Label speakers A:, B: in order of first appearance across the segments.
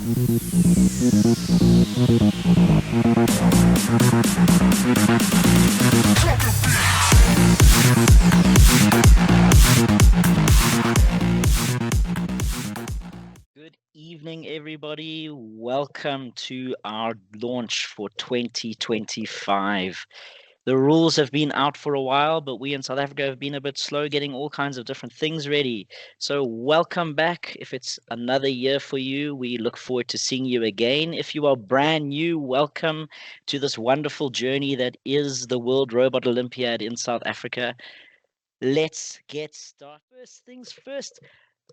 A: Good evening, everybody. Welcome to our launch for 2025. The rules have been out for a while, but we in South Africa have been a bit slow getting all kinds of different things ready. So, welcome back. If it's another year for you, we look forward to seeing you again. If you are brand new, welcome to this wonderful journey that is the World Robot Olympiad in South Africa. Let's get started. First things first,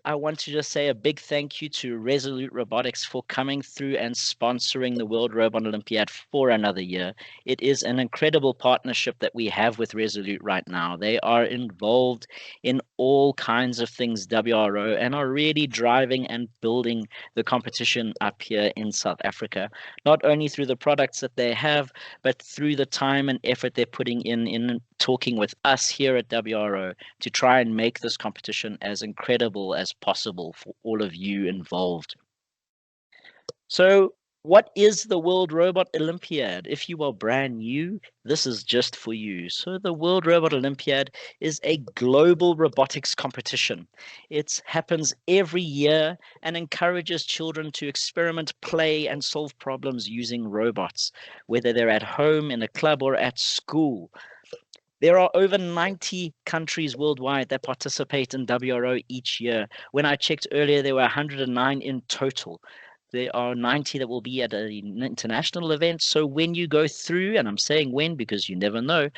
A: I want to just say a big thank you to Resolute Robotics for coming through and sponsoring the World Robot Olympiad for another year. It is an incredible partnership that we have with Resolute right now. They are involved in all kinds of things WRO and are really driving and building the competition up here in South Africa, not only through the products that they have, but through the time and effort they're putting in talking with us here at WRO to try and make this competition as incredible as possible for all of you involved. So, what is the World Robot Olympiad? If you are brand new, this is just for you. So, the World Robot Olympiad is a global robotics competition. It happens every year and encourages children to experiment, play, and solve problems using robots, whether they're at home, in a club, or at school. There are over 90 countries worldwide that participate in WRO each year. When I checked earlier, there were 109 in total. There are 90 that will be at an international event. So when you go through, and I'm saying when because you never know,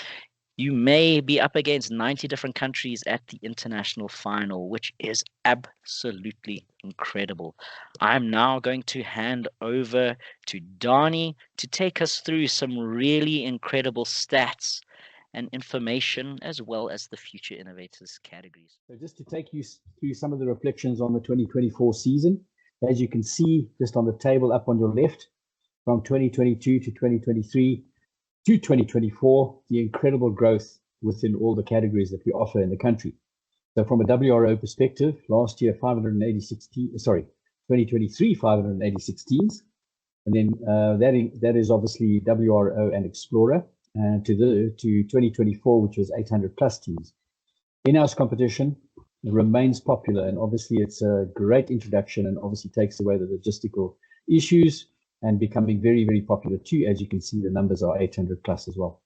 A: you may be up against 90 different countries at the international final, which is absolutely incredible. I'm now going to hand over to Dani to take us through some really incredible stats and information, as well as the Future Innovators categories.
B: So just to take you through some of the reflections on the 2024 season, as you can see just on the table up on your left, from 2022 to 2023 to 2024, the incredible growth within all the categories that we offer in the country. So from a WRO perspective, last year 2023 586 teams, and then that is obviously WRO and Explorer. To 2024, which was 800 plus teams. In-house competition remains popular, and obviously it's a great introduction and obviously takes away the logistical issues and becoming very, very popular too. As you can see, the numbers are 800 plus as well.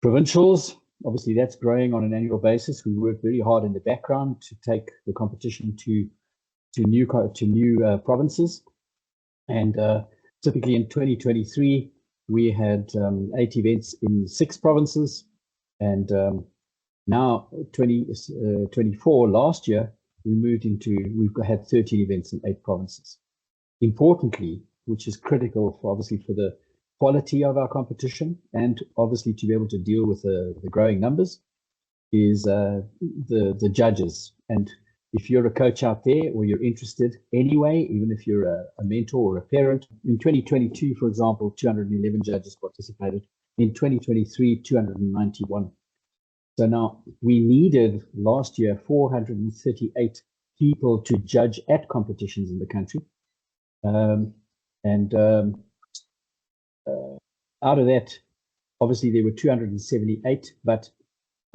B: Provincials, obviously that's growing on an annual basis. We work very hard in the background to take the competition to new provinces, and typically in 2023, we had 8 events in 6 provinces, and now 2024 last year we've had 13 events in 8 provinces. Importantly, which is critical for obviously for the quality of our competition and obviously to be able to deal with the growing numbers, is the judges. And if you're a coach out there or you're interested anyway, even if you're a mentor or a parent, in 2022, for example, 211 judges participated. In 2023, 291. So now we needed last year 438 people to judge at competitions in the country. Out of that, obviously there were 278, but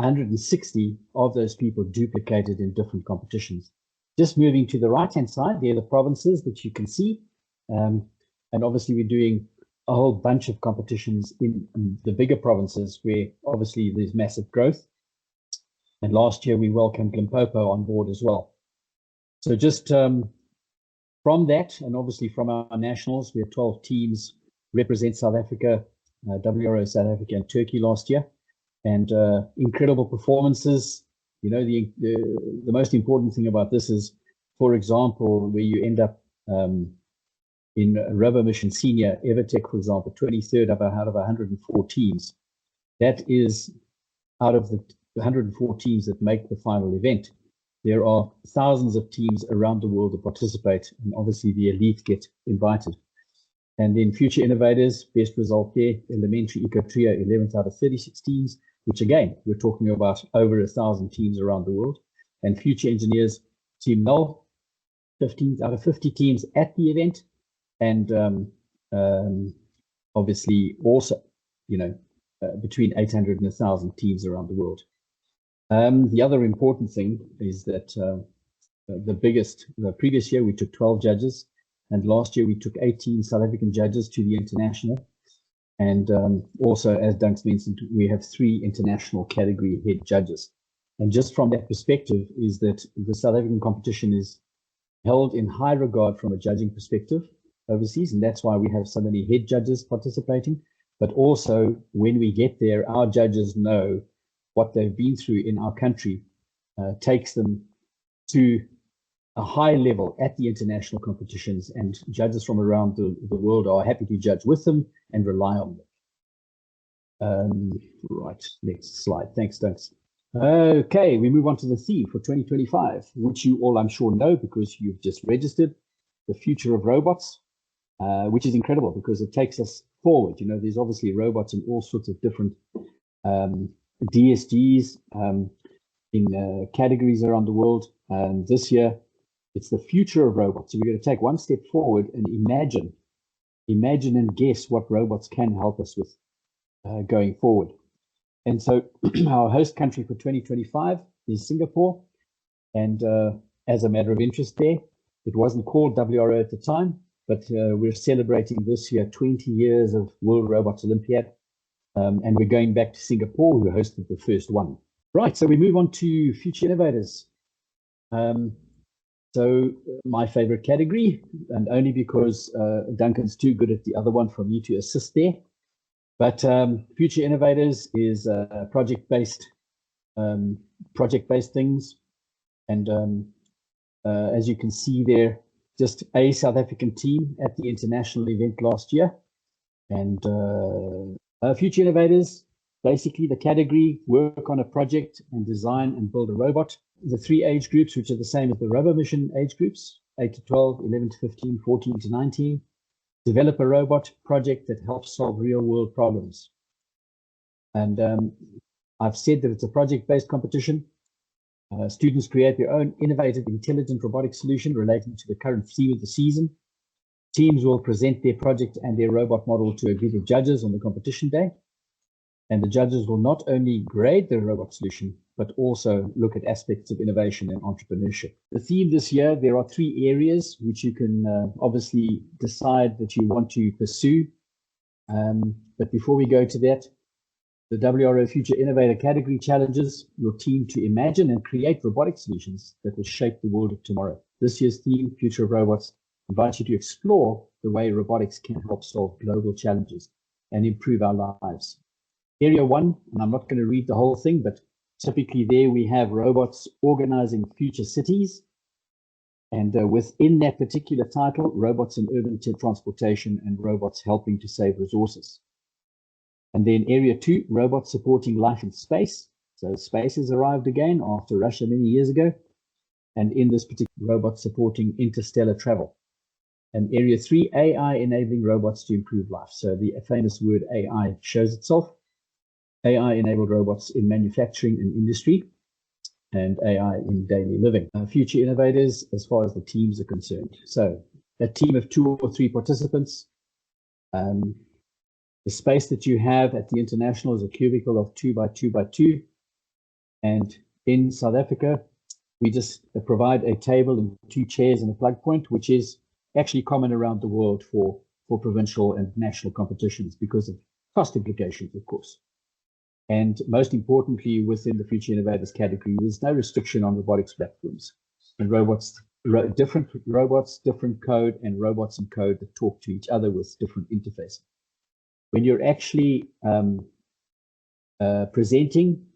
B: 160 of those people duplicated in different competitions. Just moving to the right-hand side, there are the provinces that you can see. And obviously we're doing a whole bunch of competitions in the bigger provinces where obviously there's massive growth. And last year we welcomed Limpopo on board as well. So just from that, and obviously from our nationals, we had 12 teams represent South Africa, WRO South Africa and Turkey last year. And incredible performances. You know, the most important thing about this is, for example, where you end up in Robo Mission Senior, Evertech, for example, 23rd out of 104 teams. That is out of the 104 teams that make the final event. There are thousands of teams around the world that participate, and obviously the elite get invited. And then Future Innovators, best result there, Elementary Eco Trio, 11th out of 36 teams, which again, we're talking about over 1,000 teams around the world. And Future Engineers, Team Null, 15th out of 50 teams at the event. and obviously also, between 800 and 1,000 teams around the world. The other important thing is that the previous year we took 12 judges, and last year we took 18 South African judges to the international. And also, as Dunks mentioned, we have 3 international category head judges. And just from that perspective is that the South African competition is held in high regard from a judging perspective overseas, and that's why we have so many head judges participating. But also, when we get there, our judges know what they've been through in our country, takes them to a high level at the international competitions, and judges from around the world are happy to judge with them and rely on them. Right, next slide. Thanks, Dunks. Okay, we move on to the theme for 2025, which you all, I'm sure, know because you've just registered, the future of robots, which is incredible because it takes us forward. There's obviously robots in all sorts of different DSGs in categories around the world. And this year, it's the future of robots. So we're going to take one step forward and imagine and guess what robots can help us with going forward. And so our host country for 2025 is Singapore. And as a matter of interest there, it wasn't called WRO at the time, but we're celebrating this year 20 years of World Robot Olympiad. And we're going back to Singapore, who hosted the first one. Right, so we move on to Future Innovators. So my favorite category, and only because Duncan's too good at the other one for me to assist there. But Future Innovators is project-based things. And as you can see there, just a South African team at the international event last year. And Future Innovators, basically the category, work on a project and design and build a robot. The 3 age groups, which are the same as the Robo Mission age groups, 8 to 12, 11 to 15, 14 to 19. Develop a robot project that helps solve real world problems. And I've said that it's a project-based competition. Students create their own innovative, intelligent robotic solution relating to the current theme of the season. Teams will present their project and their robot model to a group of judges on the competition day. And the judges will not only grade their robot solution, but also look at aspects of innovation and entrepreneurship. The theme this year, there are 3 areas which you can obviously decide that you want to pursue. But before we go to that, the WRO Future Innovator category challenges your team to imagine and create robotic solutions that will shape the world of tomorrow. This year's theme, Future of Robots, invites you to explore the way robotics can help solve global challenges and improve our lives. Area 1, and I'm not going to read the whole thing, but typically there we have robots organizing future cities. And within that particular title, robots in urban transportation and robots helping to save resources. And then area 2, robots supporting life in space. So space has arrived again after Russia many years ago. And in this particular, robots supporting interstellar travel. And area 3, AI enabling robots to improve life. So the famous word AI shows itself. AI-enabled robots in manufacturing and industry, and AI in daily living. Future Innovators, as far as the teams are concerned. So a team of 2 or 3 participants. The space that you have at the international is a cubicle of 2 by 2 by 2. And in South Africa, we just provide a table and 2 chairs and a plug point, which is actually common around the world for provincial and national competitions because of cost implications, of course. And most importantly, within the Future Innovators category, there's no restriction on robotics platforms. And different robots, different code, and robots and code that talk to each other with different interfaces. When you're actually presenting,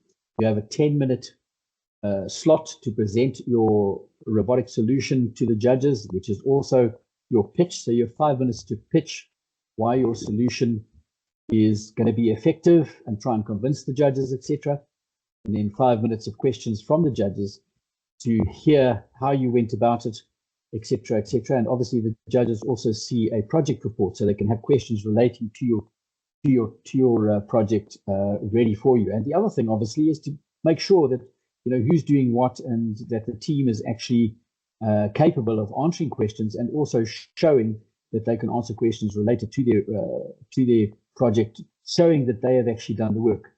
B: you have a 10-minute slot to present your robotic solution to the judges, which is also your pitch. So you have 5 minutes to pitch why your solution is going to be effective and try and convince the judges, etc. And then 5 minutes of questions from the judges to hear how you went about it, etc., etc. And obviously the judges also see a project report, so they can have questions relating to your project ready for you. And the other thing, obviously, is to make sure that who's doing what and that the team is actually capable of answering questions and also showing that they can answer questions related to their project, showing that they have actually done the work.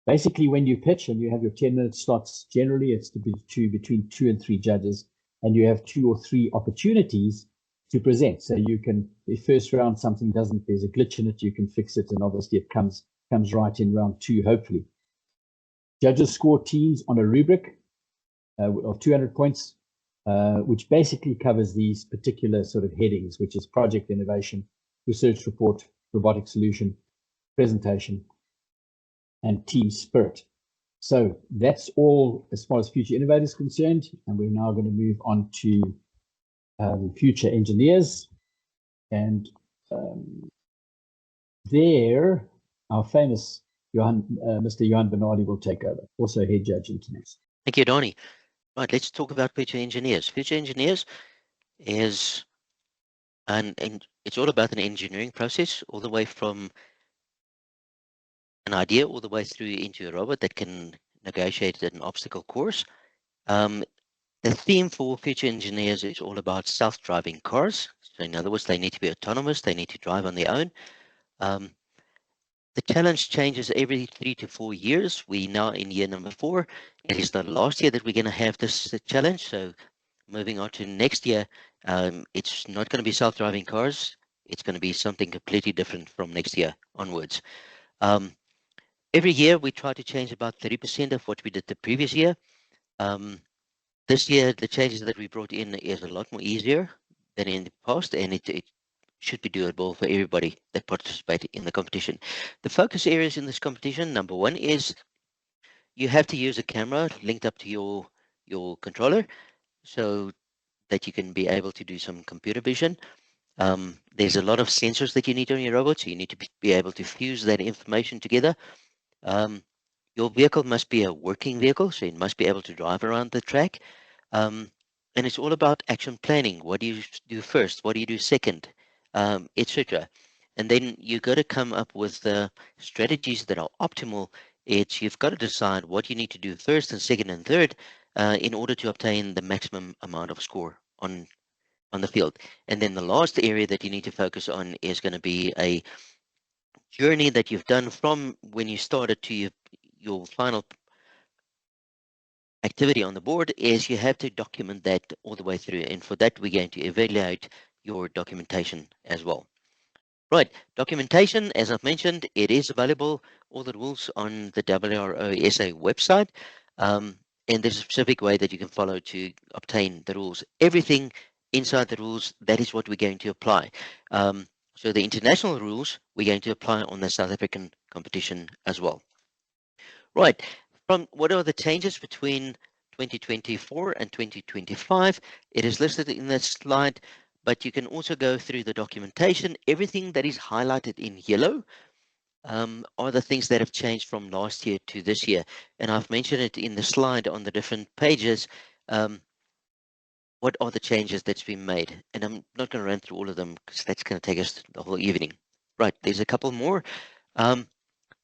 B: Basically, when you pitch and you have your 10-minute slots, generally it's between 2 and 3 judges, and you have 2 or 3 opportunities to present. So you can, the first round something doesn't, there's a glitch in it, you can fix it, and obviously it comes right in round 2, hopefully. Judges score teams on a rubric of 200 points, which basically covers these particular sort of headings, which is project innovation, research report, robotic solution, presentation, and team spirit. So that's all as far as future innovators is concerned, and we're now going to move on to future engineers. And there, our famous Mr. Johan Bernardi will take over, also head judge international.
C: Thank you, Donnie. Right, let's talk about future engineers. Future engineers is it's all about an engineering process, all the way from an idea all the way through into a robot that can negotiate an obstacle course. The theme for future engineers is all about self-driving cars. So in other words, they need to be autonomous, they need to drive on their own. The challenge changes every 3 to 4 years. We're now in year number 4. It is the last year that we're going to have this challenge. So moving on to next year, it's not going to be self-driving cars. It's going to be something completely different from next year onwards. Every year we try to change about 30% of what we did the previous year. This year, the changes that we brought in is a lot more easier than in the past, and it should be doable for everybody that participated in the competition. The focus areas in this competition, number 1 is you have to use a camera linked up to your controller so that you can be able to do some computer vision. There's a lot of sensors that you need on your robot, so you need to be able to fuse that information together. Your vehicle must be a working vehicle, so it must be able to drive around the track. And it's all about action planning. What do you do first? What do you do second? Etc. And then you got to come up with strategies that are optimal. You've got to decide what you need to do first and second and third in order to obtain the maximum amount of score on the field. And then the last area that you need to focus on is going to be a journey that you've done from when you started to your final activity on the board. Is you have to document that all the way through, and for that we're going to evaluate your documentation as well. Right, documentation, as I've mentioned, it is available, all the rules on the WRO SA website, and there's a specific way that you can follow to obtain the rules. Everything inside the rules, that is what we're going to apply. So the international rules, we're going to apply on the South African competition as well. Right, from what are the changes between 2024 and 2025? It is listed in this slide, but you can also go through the documentation. Everything that is highlighted in yellow are the things that have changed from last year to this year. And I've mentioned it in the slide on the different pages. What are the changes that's been made? And I'm not going to run through all of them because that's going to take us the whole evening. Right, there's a couple more.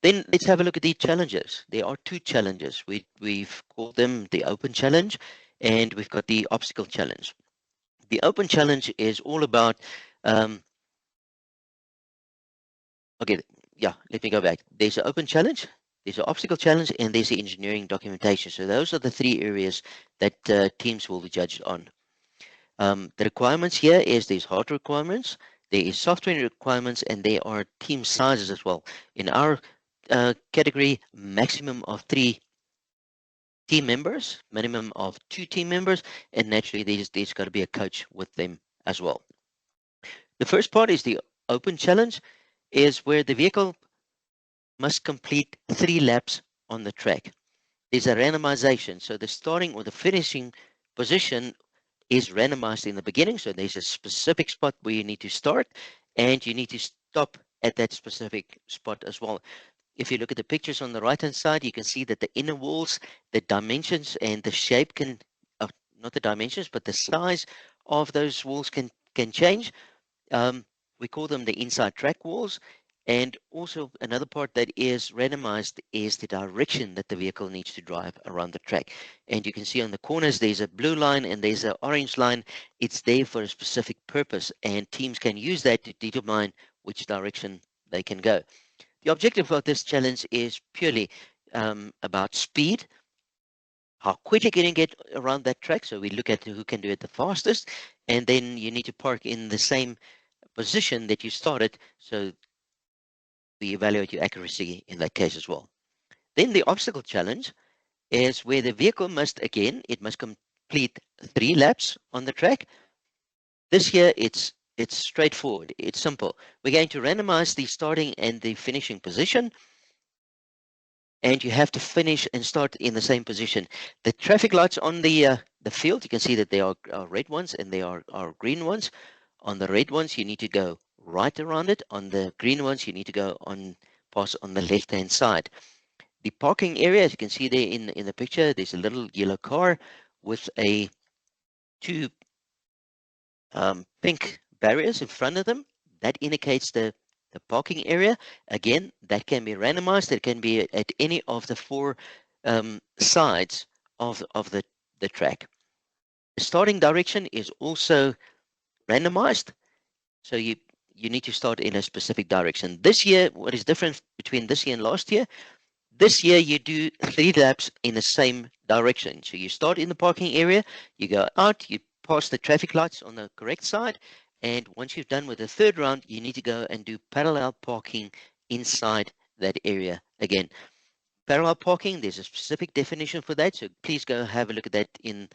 C: Then let's have a look at the challenges. There are 2 challenges. We've called them the open challenge, and we've got the obstacle challenge. The open challenge is all about, okay, yeah, let me go back. There's an open challenge, there's an obstacle challenge, and there's the engineering documentation. So those are the 3 areas that teams will be judged on. The requirements here is there's hard requirements, there is software requirements, and there are team sizes as well. In our category, maximum of 3 team members, minimum of 2 team members, and naturally there's got to be a coach with them as well. The first part is the open challenge, is where the vehicle must complete 3 laps on the track. There's a randomization, so the starting or the finishing position is randomized in the beginning, so there's a specific spot where you need to start, and you need to stop at that specific spot as well. If you look at the pictures on the right hand side, you can see that the inner walls, the dimensions and the shape can, not the dimensions, but the size of those walls can change. We call them the inside track walls. And also another part that is randomized is the direction that the vehicle needs to drive around the track. And you can see on the corners, there's a blue line and there's an orange line. It's there for a specific purpose, and teams can use that to determine which direction they can go. The objective of this challenge is purely about speed, how quickly can you get around that track. So we look at who can do it the fastest, and then you need to park in the same position that you started. So we evaluate your accuracy in that case as well. Then the obstacle challenge is where the vehicle must, again, it must complete 3 laps on the track. This year, it's straightforward. It's simple. We're going to randomize the starting and the finishing position, and you have to finish and start in the same position. The traffic lights on the field, you can see that they are red ones and they are green ones. On the red ones, you need to go right around it. On the green ones, you need to go pass on the left-hand side. The parking area, as you can see there in the picture, there's a little yellow car with two pink barriers in front of them. That indicates the parking area. Again, that can be randomized. It can be at any of the 4 sides of the track. The starting direction is also randomized. So you need to start in a specific direction. This year, what is different between this year and last year? This year, you do 3 laps in the same direction. So you start in the parking area, you go out, you pass the traffic lights on the correct side, and once you've done with the 3rd round, you need to go and do parallel parking inside that area again. Parallel parking, there's a specific definition for that, so please go have a look at that in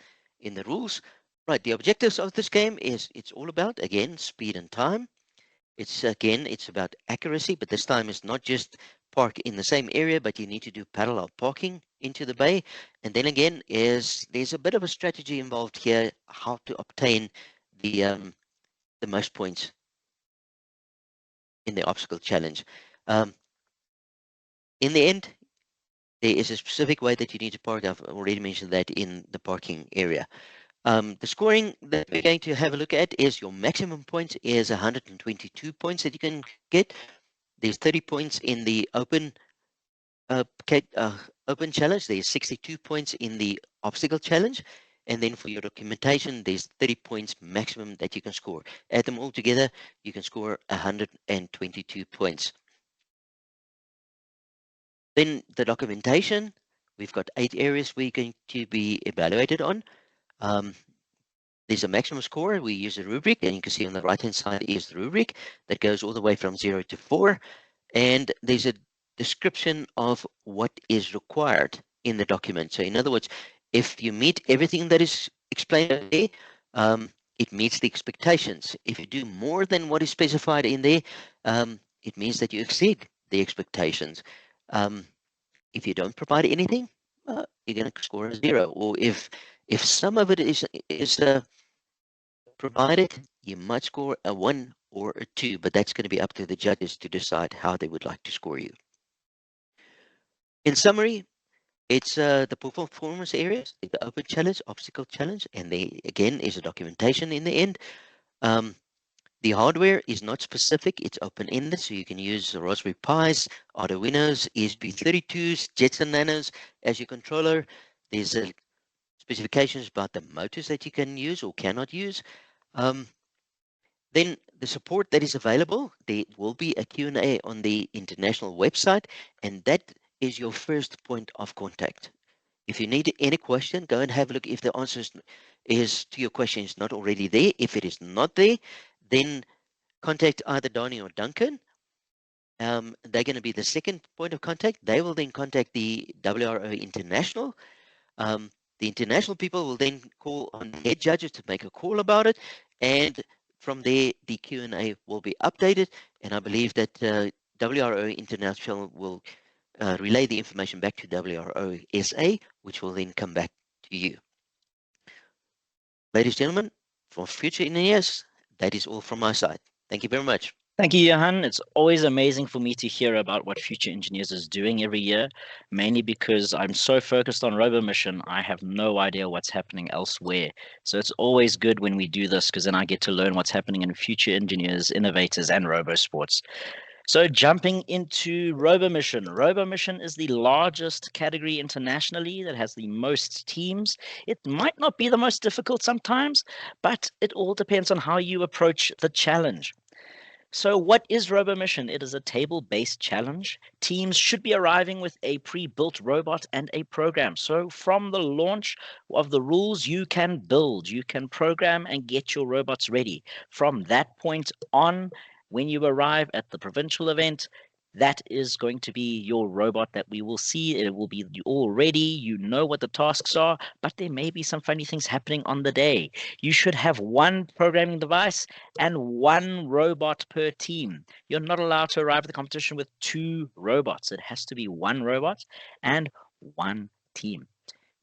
C: the rules. Right, the objectives of this game is it's all about, again, speed and time. It's about accuracy, but this time it's not just park in the same area, but you need to do parallel parking into the bay. And then again, there's a bit of a strategy involved here, how to obtain the most points in the obstacle challenge. In the end, there is a specific way that you need to park. I've already mentioned that in the parking area. The scoring that we're going to have a look at is your maximum points is 122 points that you can get. There's 30 points in the open challenge. There's 62 points in the obstacle challenge. And then for your documentation, there's 30 points maximum that you can score. Add them all together, you can score 122 points. Then the documentation, we've got 8 areas we're going to be evaluated on. There's a maximum score. We use a rubric, and you can see on the right-hand side is the rubric that goes all the way from 0 to 4. And there's a description of what is required in the document. So in other words, if you meet everything that is explained there, it meets the expectations. If you do more than what is specified in there, it means that you exceed the expectations. If you don't provide anything, you're going to score a 0. Or if some of it is provided, you might score a 1 or a 2, but that's going to be up to the judges to decide how they would like to score you. In summary, it's the performance areas, the open challenge, obstacle challenge, and there again is a documentation in the end. The hardware is not specific, it's open-ended, so you can use Raspberry Pis, Arduinos, ESP32s, Jetson Nanos as your controller. There's specifications about the motors that you can use or cannot use. Then the support that is available, there will be a Q&A on the international website, and that is your first point of contact. If you need any question, go and have a look if the answer is to your question is not already there. If it is not there, then contact either Donnie or Duncan. They're going to be the second point of contact. They will then contact the WRO International. The international people will then call on the head judges to make a call about it, and from there the Q&A will be updated, and I believe that WRO International will relay the information back to WRO SA, which will then come back to you. Ladies and gentlemen, for future engineers, that is all from my side. Thank you very much.
A: Thank you, Johan. It's always amazing for me to hear about what Future Engineers is doing every year, mainly because I'm so focused on RoboMission, I have no idea what's happening elsewhere. So it's always good when we do this, because then I get to learn what's happening in Future Engineers, Innovators, and RoboSports. So jumping into RoboMission. RoboMission is the largest category internationally that has the most teams. It might not be the most difficult sometimes, but it all depends on how you approach the challenge. So what is RoboMission? It is a table-based challenge. Teams should be arriving with a pre-built robot and a program. So from the launch of the rules, you can build, you can program and get your robots ready. From that point on, when you arrive at the provincial event, that is going to be your robot that we will see. It will be all ready. You know what the tasks are, but there may be some funny things happening on the day. You should have one programming device and one robot per team. You're not allowed to arrive at the competition with two robots. It has to be one robot and one team.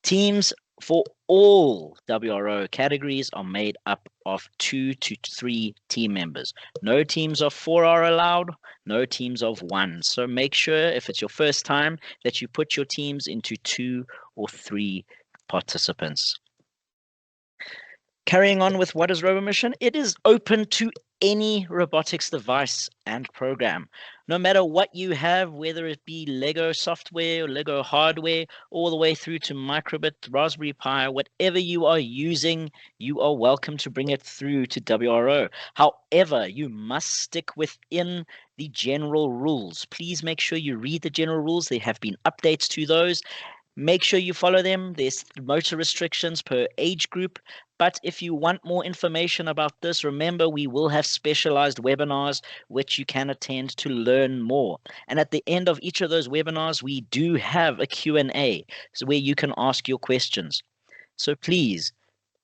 A: Teams for all WRO categories are made up of 2 to 3 team members. No teams of 4 are allowed, no teams of 1. So make sure if it's your first time that you put your teams into 2 or 3 participants. Carrying on with what is RoboMission, it is open to any robotics device and program. No matter what you have, whether it be Lego software or Lego hardware, all the way through to Microbit, Raspberry Pi, whatever you are using, you are welcome to bring it through to WRO. However, you must stick within the general rules. Please make sure you read the general rules. There have been updates to those. Make sure you follow them. There's motor restrictions per age group. But if you want more information about this, remember we will have specialized webinars which you can attend to learn more. And at the end of each of those webinars, we do have a Q&A, so where you can ask your questions. So please,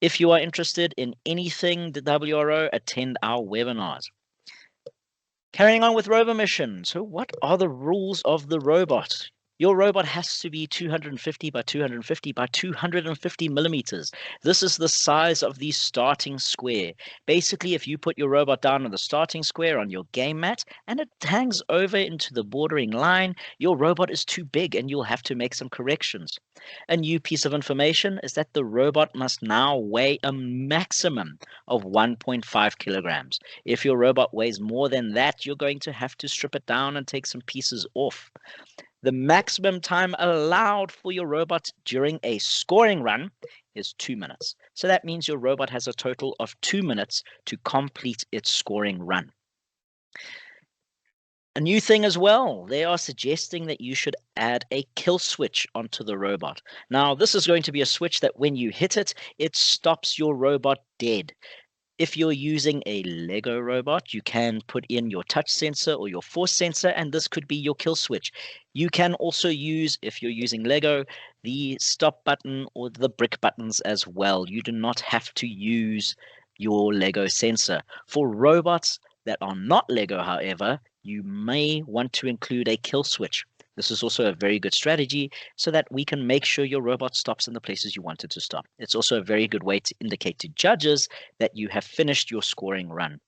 A: if you are interested in anything the WRO, attend our webinars. Carrying on with RoboMission. So what are the rules of the robot? Your robot has to be 250 by 250 by 250 millimeters. This is the size of the starting square. Basically, if you put your robot down on the starting square on your game mat and it hangs over into the bordering line, your robot is too big and you'll have to make some corrections. A new piece of information is that the robot must now weigh a maximum of 1.5 kilograms. If your robot weighs more than that, you're going to have to strip it down and take some pieces off. The maximum time allowed for your robot during a scoring run is 2 minutes. So that means your robot has a total of 2 minutes to complete its scoring run. A new thing as well, they are suggesting that you should add a kill switch onto the robot. Now, this is going to be a switch that when you hit it, it stops your robot dead. If you're using a Lego robot, you can put in your touch sensor or your force sensor, and this could be your kill switch. You can also use, if you're using Lego, the stop button or the brick buttons as well. You do not have to use your Lego sensor. For robots that are not Lego, however, you may want to include a kill switch. This is also a very good strategy so that we can make sure your robot stops in the places you want it to stop. It's also a very good way to indicate to judges that you have finished your scoring run.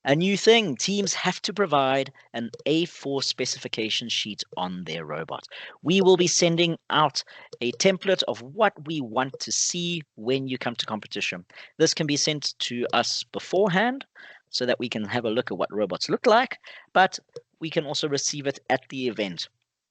A: A new thing, teams have to provide an A4 specification sheet on their robot. We will be sending out a template of what we want to see when you come to competition. This can be sent to us beforehand so that we can have a look at what robots look like, but we can also receive it at the event.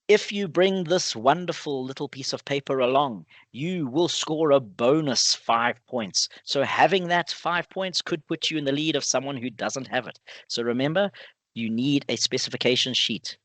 A: If you bring this wonderful little piece of paper along, you will score a bonus 5 points. So having that 5 points could put you in the lead of someone who doesn't have it. So remember, you need a specification sheet.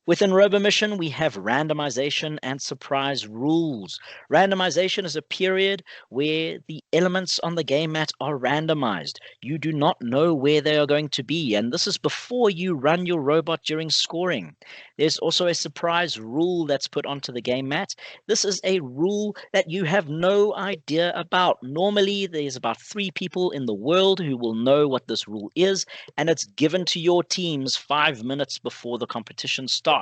A: Within RoboMission, we have randomization and surprise rules. Randomization is a period where the elements on the game mat are randomized. You do not know where they are going to be, and this is before you run your robot during scoring. There's also a surprise rule that's put onto the game mat. This is a rule that you have no idea about. Normally, there's about 3 people in the world who will know what this rule is, and it's given to your teams 5 minutes before the competition starts,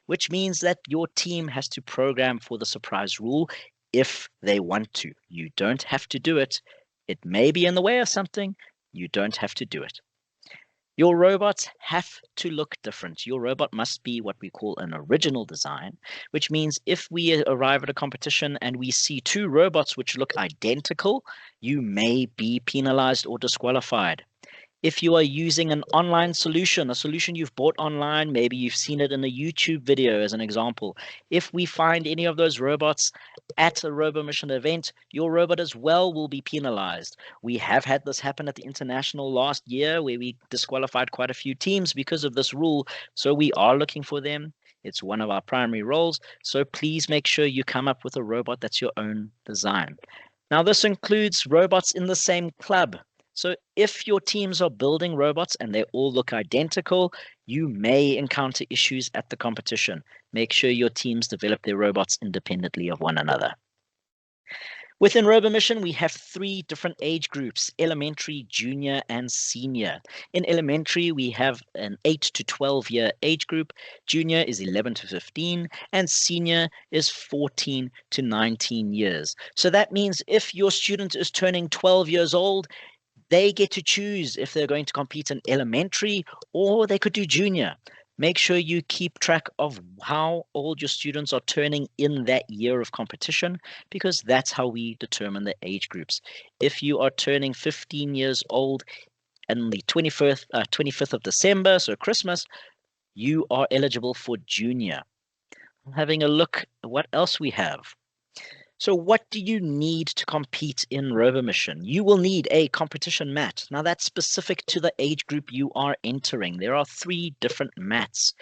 A: which means that your team has to program for the surprise rule if they want to. You don't have to do it. It may be in the way of something. You don't have to do it. Your robots have to look different. Your robot must be what we call an original design, which means if we arrive at a competition and we see 2 robots which look identical, you may be penalized or disqualified. If you are using an online solution, a solution you've bought online, maybe you've seen it in a YouTube video as an example. If we find any of those robots at a RoboMission event, your robot as well will be penalized. We have had this happen at the International last year where we disqualified quite a few teams because of this rule. So we are looking for them. It's one of our primary roles. So please make sure you come up with a robot that's your own design. Now, this includes robots in the same club. So if your teams are building robots and they all look identical, you may encounter issues at the competition. Make sure your teams develop their robots independently of one another. Within RoboMission, we have 3 different age groups: elementary, junior, and senior. In elementary, we have an 8 to 12-year age group. Junior is 11 to 15, and senior is 14 to 19 years. So that means if your student is turning 12 years old, they get to choose if they're going to compete in elementary or they could do junior. Make sure you keep track of how old your students are turning in that year of competition, because that's how we determine the age groups. If you are turning 15 years old on the 25th of December, so Christmas, you are eligible for junior. Having a look at what else we have. So what do you need to compete in RoboMission? You will need a competition mat. Now that's specific to the age group you are entering. There are 3 different mats.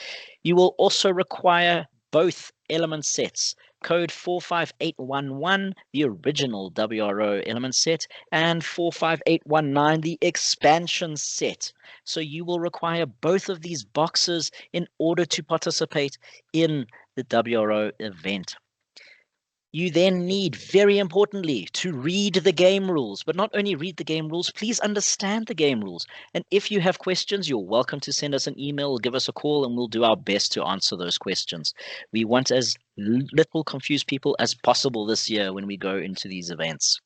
A: You will also require both element sets, code 45811, the original WRO element set, and 45819, the expansion set. So you will require both of these boxes in order to participate in the WRO event. You then need, very importantly, to read the game rules, but not only read the game rules, please understand the game rules. And if you have questions, you're welcome to send us an email or give us a call, and we'll do our best to answer those questions. We want as little confused people as possible this year when we go into these events.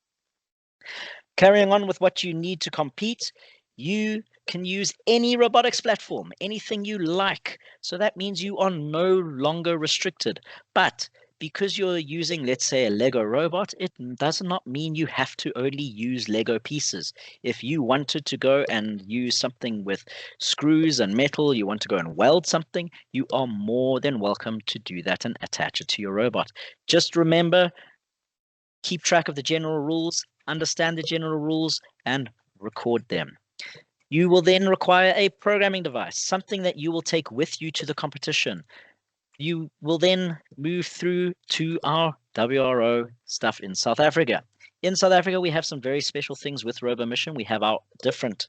A: Carrying on with what you need to compete, you can use any robotics platform, anything you like. So that means you are no longer restricted. But because you're using, let's say, a Lego robot, it does not mean you have to only use Lego pieces. If you wanted to go and use something with screws and metal, you want to go and weld something, you are more than welcome to do that and attach it to your robot. Just remember, keep track of the general rules, understand the general rules, and record them. You will then require a programming device, something that you will take with you to the competition. You will then move through to our WRO stuff in South Africa. In South Africa, we have some very special things with RoboMission. We have our different,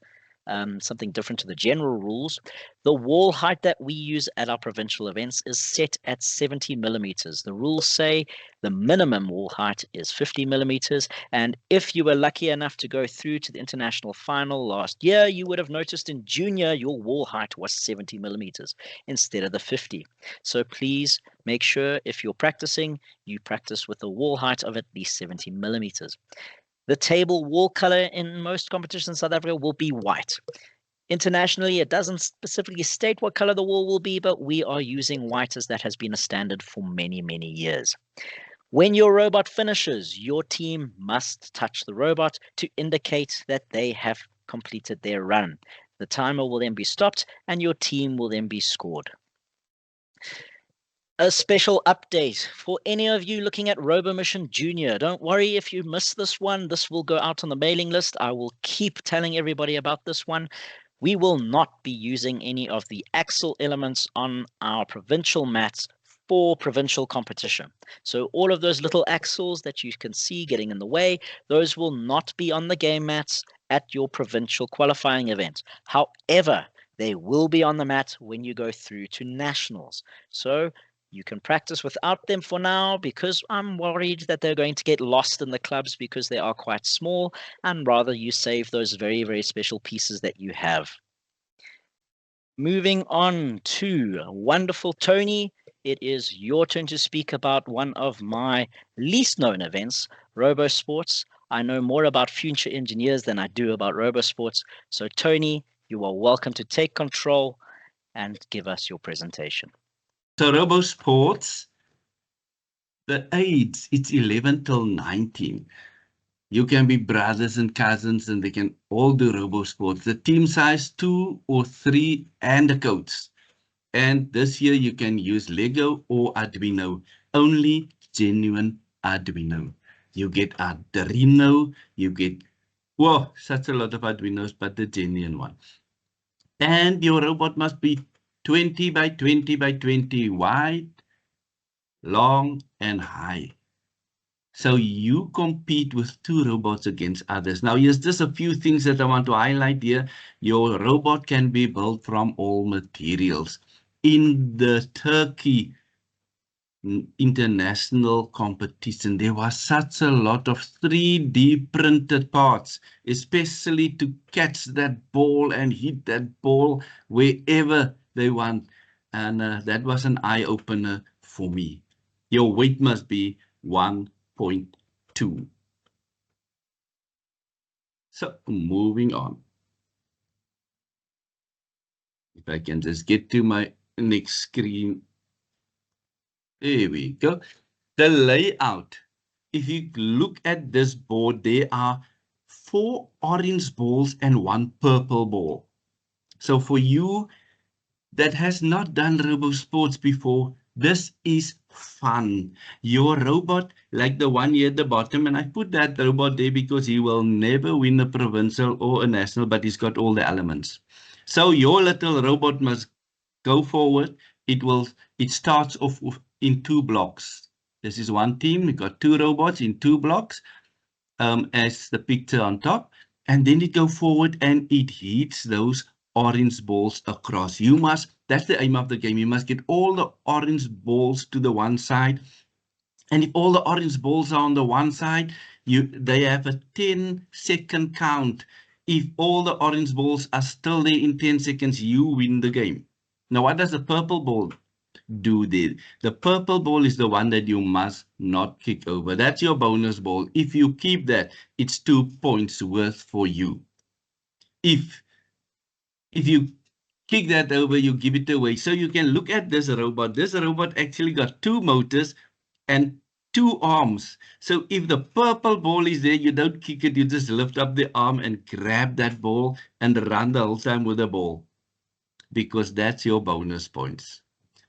A: something different to the general rules. The wall height that we use at our provincial events is set at 70 millimeters. The rules say the minimum wall height is 50 millimeters. And if you were lucky enough to go through to the international final last year, you would have noticed in junior, your wall height was 70 millimeters instead of the 50. So please make sure if you're practicing, you practice with a wall height of at least 70 millimeters. The table wall color in most competitions in South Africa will be white. Internationally, it doesn't specifically state what color the wall will be, but we are using white as that has been a standard for many, many years. When your robot finishes, your team must touch the robot to indicate that they have completed their run. The timer will then be stopped and your team will then be scored. A special update for any of you looking at RoboMission Junior. Don't worry if you miss this one. This will go out on the mailing list. I will keep telling everybody about this one. We will not be using any of the axle elements on our provincial mats for provincial competition. So all of those little axles that you can see getting in the way, those will not be on the game mats at your provincial qualifying event. However, they will be on the mat when you go through to nationals. So you can practice without them for now, because I'm worried that they're going to get lost in the clubs because they are quite small, and rather you save those very, very special pieces that you have. Moving on to wonderful Tony, it is your turn to speak about one of my least known events, RoboSports. I know more about future engineers than I do about RoboSports. So Tony, you are welcome to take control and give us your presentation.
D: So RoboSports, the age, it's 11 till 19. You can be brothers and cousins and they can all do robo sports. The team size 2 or 3 and a coach. And this year you can use Lego or Arduino. Only genuine Arduino. You get Arduino, you get, whoa, such a lot of Arduinos, but the genuine one. And your robot must be 20 by 20 by 20 wide, long, and high. So you compete with 2 robots against others. Now, here's just a few things that I want to highlight here. Your robot can be built from all materials. In the Turkey international competition, there was such a lot of 3D printed parts, especially to catch that ball and hit that ball wherever they want. And that was an eye-opener for me. Your weight must be 1.2. So moving on. If I can just get to my next screen. There we go. The layout. If you look at this board, there are 4 orange balls and 1 purple ball. So for you that has not done robo sports before, this is fun. Your robot, like the one here at the bottom, and I put that robot there because he will never win a provincial or a national, but he's got all the elements. So your little robot must go forward. It starts off in 2 blocks. This is one team. We got 2 robots in 2 blocks, as the picture on top, and then it go forward and it hits those orange balls across. That's the aim of the game. You must get all the orange balls to the one side. And if all the orange balls are on the one side, they have a 10-second count. If all the orange balls are still there in 10 seconds, you win the game. Now, what does the purple ball do there? The purple ball is the one that you must not kick over. That's your bonus ball. If you keep that, it's 2 points worth for you. If you kick that over, you give it away. So you can look at this robot. This robot actually got 2 motors and 2 arms. So if the purple ball is there, you don't kick it, you just lift up the arm and grab that ball and run the whole time with the ball, because that's your bonus points.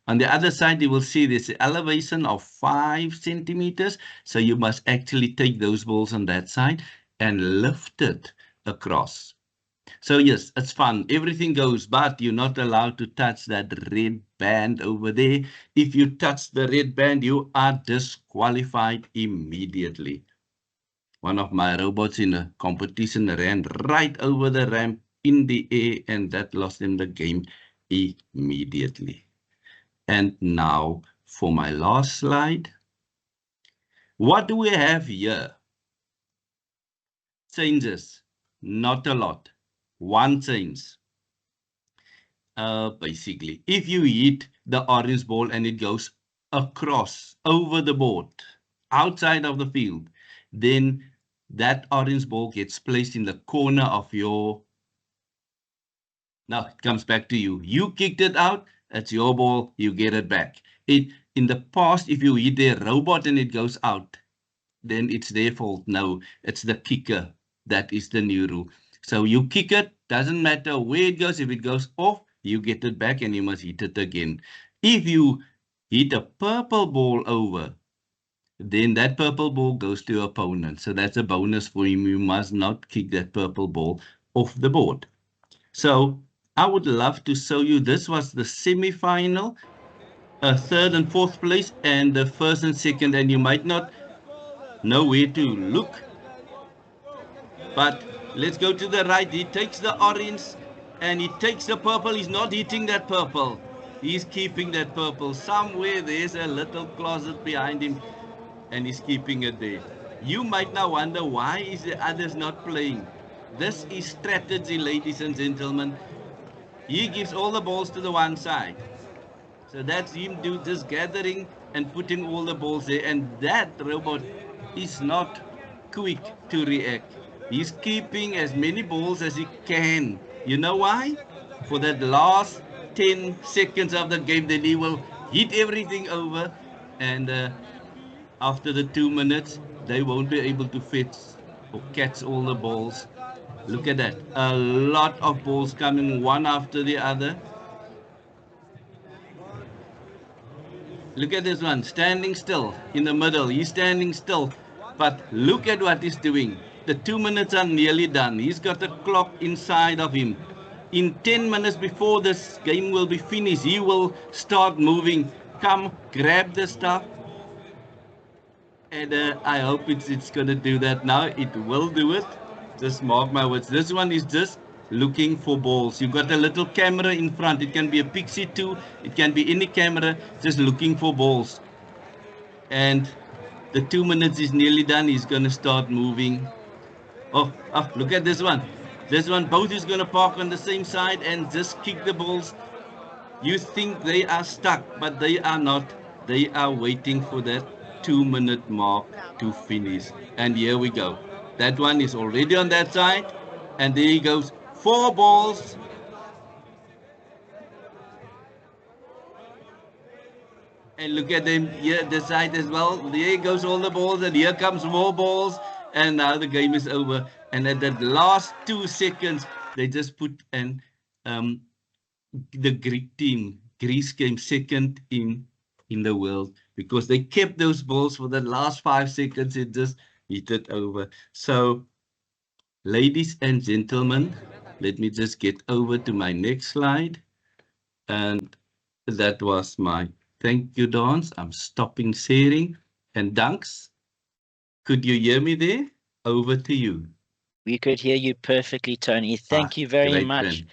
D: On the other side, you will see this elevation of 5 centimeters. So you must actually take those balls on that side and lift it across. So yes, it's fun. Everything goes, but you're not allowed to touch that red band over there. If you touch the red band, you are disqualified immediately. One of my robots in a competition ran right over the ramp in the air, and that lost him the game immediately. And now for my last slide. What do we have here? Changes, not a lot. 1 change. Basically, if you hit the orange ball and it goes across, over the board, outside of the field, then that orange ball gets placed in the corner of your... Now it comes back to you. You kicked it out, it's your ball, you get it back. In the past, if you hit the robot and it goes out, then it's their fault. No, it's the kicker. That is the new rule. So you kick it, doesn't matter where it goes. If it goes off, you get it back and you must hit it again. If you hit a purple ball over, then that purple ball goes to your opponent. So that's a bonus for him. You must not kick that purple ball off the board. So I would love to show you. This was the semi-final, 3rd and 4th place, and the 1st and 2nd. And you might not know where to look, but let's go to the right. He takes the orange and he takes the purple. He's not hitting that purple. He's keeping that purple. Somewhere there's a little closet behind him and he's keeping it there. You might now wonder, why is the others not playing? This is strategy, ladies and gentlemen. He gives all the balls to the one side. So that's him just gathering and putting all the balls there. And that robot is not quick to react. He's keeping as many balls as he can. You know why? For that last 10 seconds of the game, then he will hit everything over. And after the 2 minutes, they won't be able to fetch or catch all the balls. Look at that. A lot of balls coming one after the other. Look at this one, standing still in the middle. He's standing still. But look at what he's doing. The 2 minutes are nearly done. He's got the clock inside of him. In 10 minutes before this game will be finished, he will start moving. Come, grab the stuff. And I hope it's going to do that now. It will do it. Just mark my words. This one is just looking for balls. You've got a little camera in front. It can be a Pixie 2. It can be any camera. Just looking for balls. And the 2 minutes is nearly done. He's going to start moving. Oh, look at this one. This one, both is going to park on the same side and just kick the balls. You think they are stuck, but they are not. They are waiting for that 2 minute mark to finish. And here we go. That one is already on that side. And there he goes. 4 balls. And look at them here, this side as well. There goes all the balls, and here comes more balls. And now the game is over. And at the last 2 seconds, they just put an the Greek team. Greece came second in the world because they kept those balls for the last 5 seconds. It just hit it over. So, ladies and gentlemen, let me just get over to my next slide. And that was my thank you dance. I'm stopping sharing. And Dunks, could you hear me there? Over to you.
A: We could hear you perfectly, Tony. Thank you very much.
D: Then.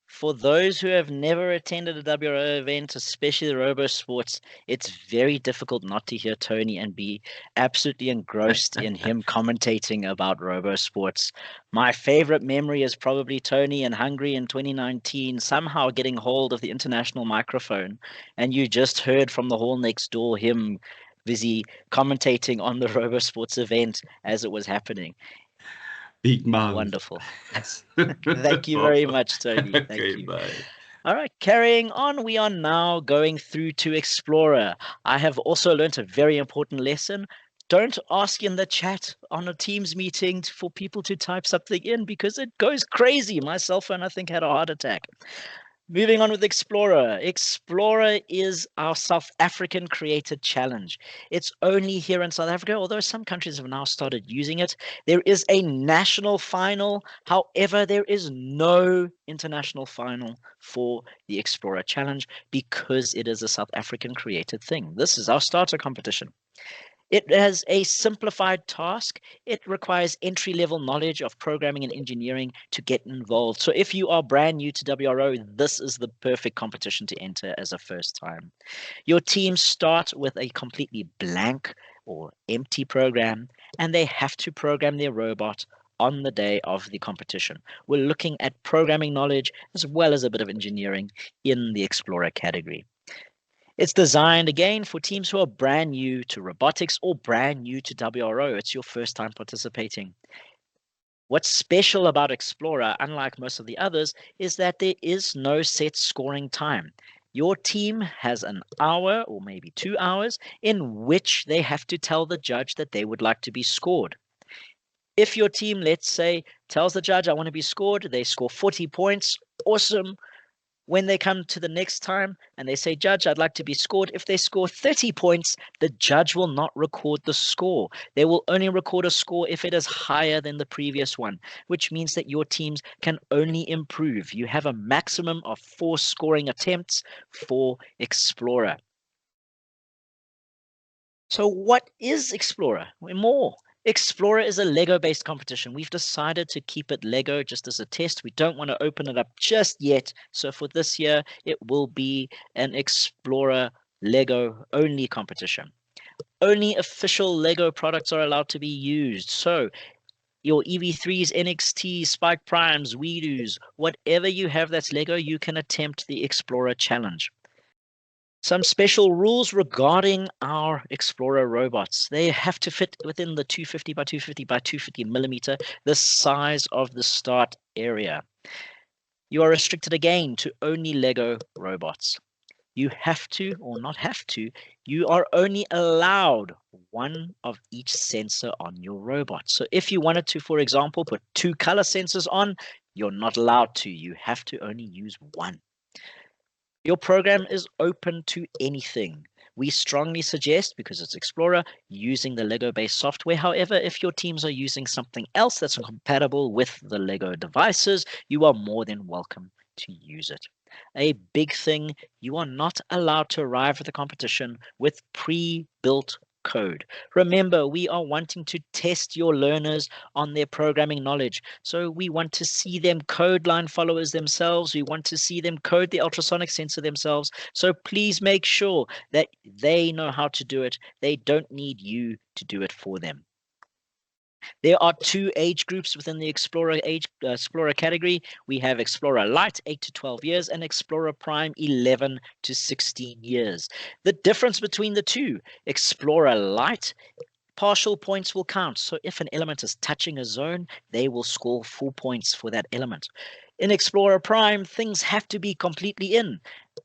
A: For those who have never attended a WRO event, especially the Robo Sports, it's very difficult not to hear Tony and be absolutely engrossed in him commentating about Robo Sports. My favorite memory is probably Tony in Hungary in 2019, somehow getting hold of the international microphone, and you just heard from the hall next door him busy commentating on the Robo Sports event as it was happening.
D: Big mouth.
A: Wonderful. Thank you very much, Tony. Thank
D: Okay,
A: you.
D: bye.
A: All right, carrying on, we are now going through to Explorer. I have also learnt a very important lesson. Don't ask in the chat on a Teams meeting for people to type something in because it goes crazy. My cell phone, I think, had a heart attack. Moving on with Explorer. Explorer is our South African created challenge. It's only here in South Africa, although some countries have now started using it. There is a national final. However, there is no international final for the Explorer challenge because it is a South African created thing. This is our starter competition. It has a simplified task. It requires entry-level knowledge of programming and engineering to get involved. So if you are brand new to WRO, this is the perfect competition to enter as a first time. Your teams start with a completely blank or empty program, and they have to program their robot on the day of the competition. We're looking at programming knowledge as well as a bit of engineering in the Explorer category. It's designed, again, for teams who are brand new to robotics or brand new to WRO. It's your first time participating. What's special about Explorer, unlike most of the others, is that there is no set scoring time. Your team has an hour or maybe 2 hours in which they have to tell the judge that they would like to be scored. If your team, let's say, tells the judge, I want to be scored, they score 40 points, awesome. When they come to the next time and they say, Judge, I'd like to be scored, if they score 30 points, the judge will not record the score. They will only record a score if it is higher than the previous one, which means that your teams can only improve. You have a maximum of 4 scoring attempts for Explorer. So what is Explorer? More. Explorer is a Lego-based competition. We've decided to keep it Lego just as a test. We don't want to open it up just yet. So for this year, it will be an Explorer Lego-only competition. Only official Lego products are allowed to be used. So your EV3s, NXTs, Spike Primes, WeDos, whatever you have that's Lego, you can attempt the Explorer Challenge. Some special rules regarding our Explorer robots. They have to fit within the 250 by 250 by 250 millimeter, the size of the start area. You are restricted again to only Lego robots. You have to, or not have to, you are only allowed one of each sensor on your robot. So if you wanted to, for example, put 2 color sensors on, you're not allowed to. You have to only use one. Your program is open to anything. We strongly suggest, because it's Explorer, using the Lego-based software. However, if your teams are using something else that's compatible with the Lego devices, you are more than welcome to use it. A big thing, you are not allowed to arrive at the competition with pre-built code. Remember, we are wanting to test your learners on their programming knowledge. So we want to see them code line followers themselves. We want to see them code the ultrasonic sensor themselves. So please make sure that they know how to do it. They don't need you to do it for them. There are 2 age groups within the Explorer category. We have Explorer Lite, 8 to 12 years, and Explorer Prime, 11 to 16 years. The difference between the two, Explorer Lite, partial points will count. So if an element is touching a zone, they will score full points for that element. In Explorer Prime, things have to be completely in.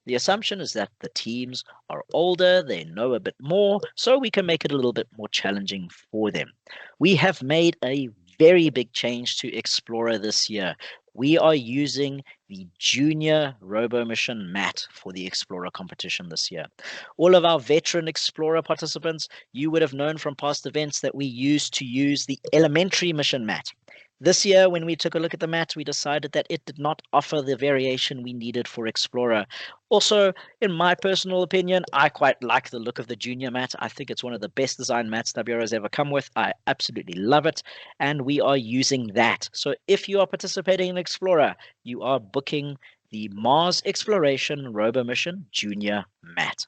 A: The assumption is that the teams are older, they know a bit more, so we can make it a little bit more challenging for them. We have made a very big change to Explorer this year. We are using the Junior Robo Mission mat for the Explorer competition this year. All of our veteran Explorer participants, you would have known from past events that we used to use the elementary mission mat. This year, when we took a look at the mat, we decided that it did not offer the variation we needed for Explorer. Also, in my personal opinion, I quite like the look of the junior mat. I think it's one of the best design mats WRO has ever come with. I absolutely love it, and we are using that. So if you are participating in Explorer, you are booking the Mars Exploration Robo Mission Junior mat.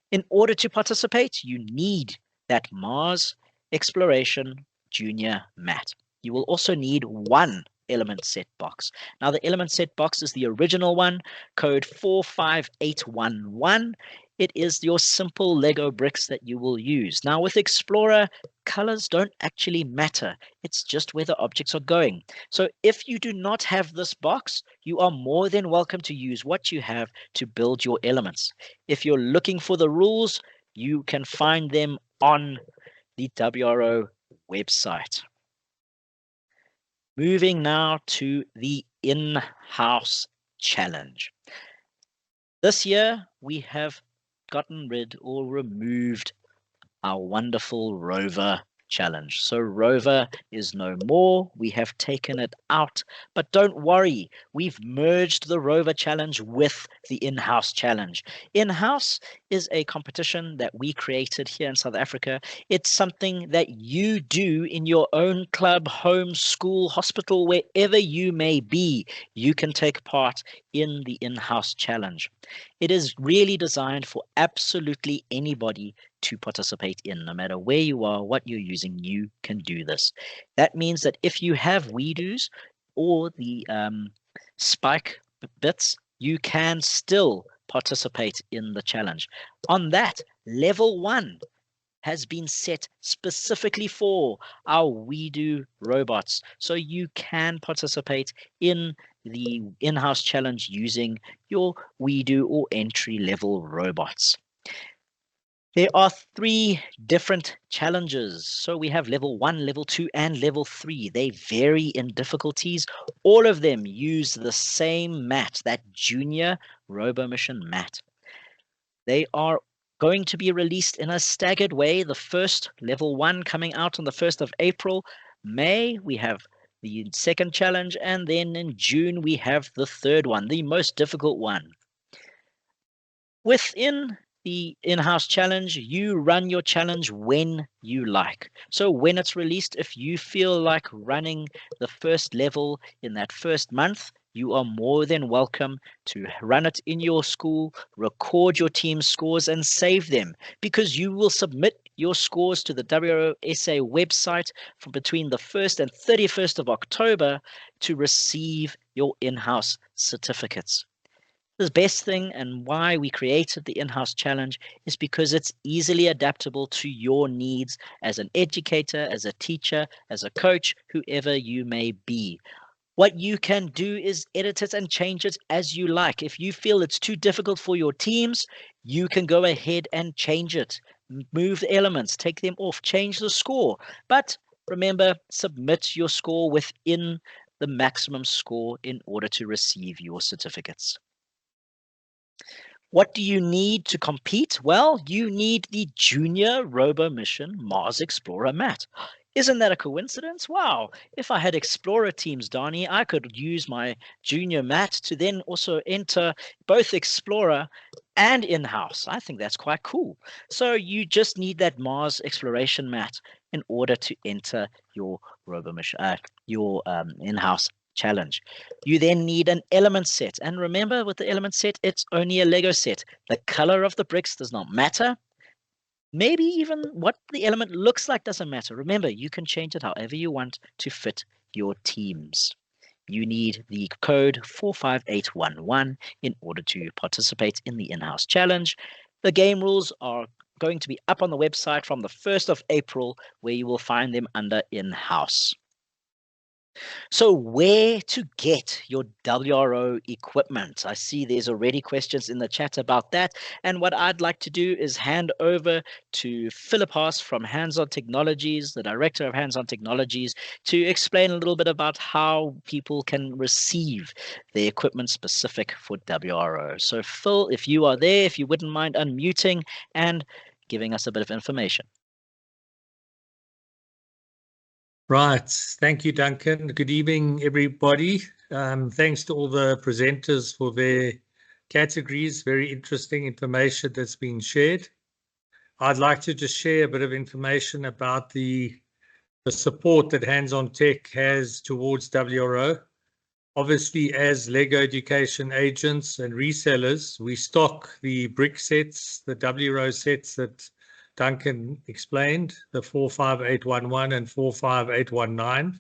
A: In order to participate, you need that Mars Exploration Junior mat. You will also need 1 element set box. Now, the element set box is the original one, code 45811. It is your simple Lego bricks that you will use. Now, with Explorer, colors don't actually matter. It's just where the objects are going. So if you do not have this box, you are more than welcome to use what you have to build your elements. If you're looking for the rules, you can find them on the WRO website. Moving now to the in-house challenge. This year, we have gotten rid or removed our wonderful Rover challenge. So Rover is no more. We have taken it out, but don't worry. We've merged the Rover challenge with the in-house challenge. In-house is a competition that we created here in South Africa. It's something that you do in your own club, home, school, hospital, wherever you may be. You can take part in the in-house challenge. It is really designed for absolutely anybody to participate in. No matter where you are, what you're using, you can do this. That means that if you have WeDos or the spike bits, you can still participate in the challenge. On that, level 1 has been set specifically for our WeDo robots. So you can participate in the in-house challenge using your WeDo or entry-level robots. There are 3 different challenges. So we have level 1, level 2, and level 3. They vary in difficulties. All of them use the same mat, that Junior Robo Mission mat. They are going to be released in a staggered way. The first, level 1, coming out on the 1st of April. May, we have the second challenge, and then in June, we have the third one, the most difficult one. Within the in-house challenge, you run your challenge when you like. So when it's released, if you feel like running the first level in that first month, you are more than welcome to run it in your school, record your team's scores and save them, because you will submit your scores to the WRO SA website from between the 1st and 31st of October to receive your in-house certificates. The best thing and why we created the in-house challenge is because it's easily adaptable to your needs as an educator, as a teacher, as a coach, whoever you may be. What you can do is edit it and change it as you like. If you feel it's too difficult for your teams, you can go ahead and change it. Move the elements, take them off, change the score. But remember, submit your score within the maximum score in order to receive your certificates. What do you need to compete? Well, you need the Junior Robo Mission Mars Explorer mat. Isn't that a coincidence? Wow. If I had Explorer teams, Donnie, I could use my Junior mat to then also enter both Explorer and in-house. I think that's quite cool. So you just need that Mars exploration mat in order to enter your Robo Mission, your in-house challenge. You then need an element set. And remember, with the element set, it's only a Lego set. The color of the bricks does not matter. Maybe even what the element looks like doesn't matter. Remember, you can change it however you want to fit your teams. You need the code 45811 in order to participate in the in-house challenge. The game rules are going to be up on the website from the 1st of April, where you will find them under in-house. So where to get your WRO equipment? I see there's already questions in the chat about that. And what I'd like to do is hand over to Philip Haas from Hands-On Technologies, the director of Hands-On Technologies, to explain a little bit about how people can receive the equipment specific for WRO. So Phil, if you are there, if you wouldn't mind unmuting and giving us a bit of information.
E: Right. Thank you, Duncan. Good evening, everybody. Thanks to all the presenters for their categories. Very interesting information that's been shared. I'd like to just share a bit of information about the support that Hands-On Tech has towards WRO. Obviously, as Lego education agents and resellers, we stock the brick sets, the WRO sets that Duncan explained, the 45811 and 45819.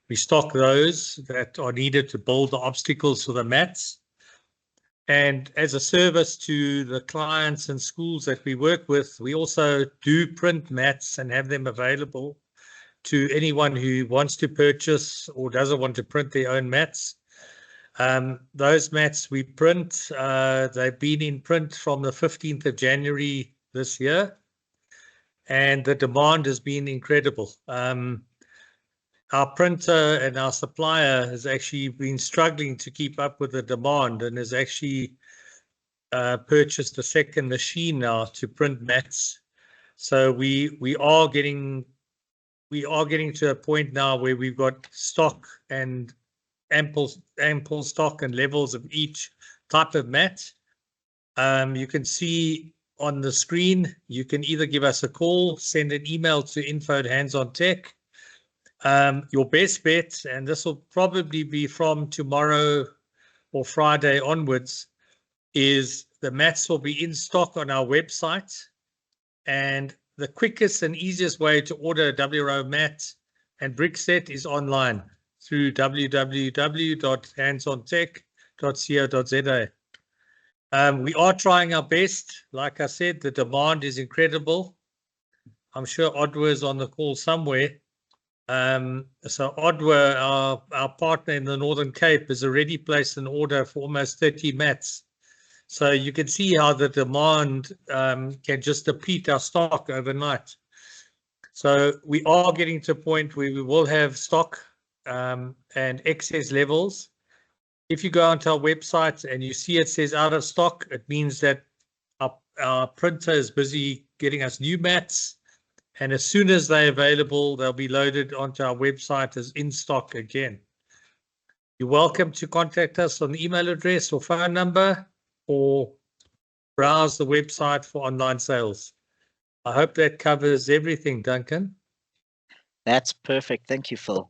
E: We stock those that are needed to build the obstacles for the mats. And as a service to the clients and schools that we work with, we also do print mats and have them available to anyone who wants to purchase or doesn't want to print their own mats. Those mats we print, they've been in print from the 15th of January this year. And the demand has been incredible. Our printer and our supplier has actually been struggling to keep up with the demand and has actually purchased a second machine now to print mats. So we are getting to a point now where we've got stock and ample stock and levels of each type of mat. You can see on the screen, you can either give us a call, send an email to info@handsontech. Your best bet, and this will probably be from tomorrow or Friday onwards, is the mats will be in stock on our website. And the quickest and easiest way to order a WRO mat and brick set is online through www.handsontech.co.za. We are trying our best. Like I said, the demand is incredible. I'm sure Odwa is on the call somewhere. So Odwa, our partner in the Northern Cape, has already placed an order for almost 30 mats. So you can see how the demand can just deplete our stock overnight. So we are getting to a point where we will have stock and excess levels. If you go onto our website and you see it says out of stock, it means that our printer is busy getting us new mats. And as soon as they're available, they'll be loaded onto our website as in stock again. You're welcome to contact us on the email address or phone number, or browse the website for online sales. I hope that covers everything, Duncan.
A: That's perfect. Thank you, Phil.